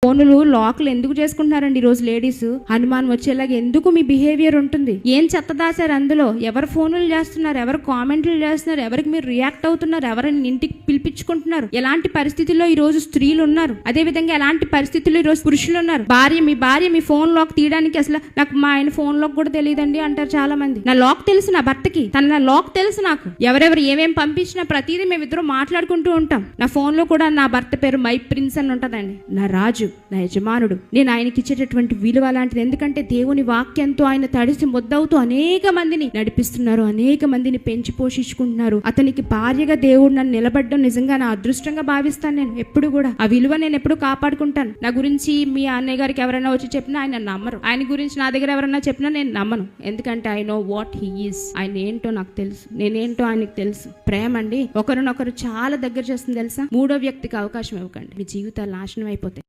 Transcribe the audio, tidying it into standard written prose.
ఫోనులు లాక్లు ఎందుకు చేసుకుంటున్నారండి ఈరోజు లేడీస్? అనుమానం వచ్చేలాగా ఎందుకు మీ బిహేవియర్ ఉంటుంది? ఏం చెత్త దాశారు అందులో? ఎవరు ఫోనులు చేస్తున్నారు, ఎవరు కామెంట్లు చేస్తున్నారు, ఎవరికి మీరు రియాక్ట్ అవుతున్నారు, ఎవరిని ఇంటికి పిలిపించుకుంటున్నారు? ఎలాంటి పరిస్థితుల్లో ఈ రోజు స్త్రీలు ఉన్నారు, అదే విధంగా ఎలాంటి పరిస్థితుల్లో ఈ రోజు పురుషులు ఉన్నారు. మీ భార్య మీ ఫోన్ లాక్ తీయడానికి అసలు నాకు మా ఆయన ఫోన్ లాక్ కూడా తెలియదండి అంటారు చాలా మంది. నా లాక్ తెలుసు నా భర్తకి, నా లాక్ తెలుసు నాకు. ఎవరెవరు ఏమేం పంపించినా ప్రతిదీ మేమిద్దరం మాట్లాడుకుంటూ ఉంటాం. నా ఫోన్ లో కూడా నా భర్త పేరు మై ప్రిన్స్ అని ఉంటదండి. నా రాజు, నా యజమానుడు. నేను ఆయనకి ఇచ్చేటటువంటి విలువ అలాంటిది. ఎందుకంటే దేవుని వాక్యంతో ఆయన తడిసి ముద్దవుతూ అనేక మందిని నడిపిస్తున్నారు, అనేక మందిని పెంచి పోషించుకుంటున్నారు. అతనికి భార్యగా దేవుడు నన్ను నిలబడడం నిజంగా నా అదృష్టంగా భావిస్తాను. నేను ఎప్పుడు కూడా ఆ విలువ నేను ఎప్పుడు కాపాడుకుంటాను. నా గురించి మీ అన్నయ్య గారికి ఎవరైనా వచ్చి చెప్పినా ఆయన నమ్మరు. ఆయన గురించి నా దగ్గర ఎవరైనా చెప్పినా నేను నమ్మను. ఎందుకంటే I know what he is. ఆయన ఏంటో నాకు తెలుసు, నేనేంటో ఆయనకు తెలుసు. ప్రేమ అండి ఒకరినొకరు చాలా దగ్గర చేస్తుంది తెలుసా. మూడో వ్యక్తికి అవకాశం ఇవ్వకండి, మీ జీవితాలు నాశనం అయిపోతాయి.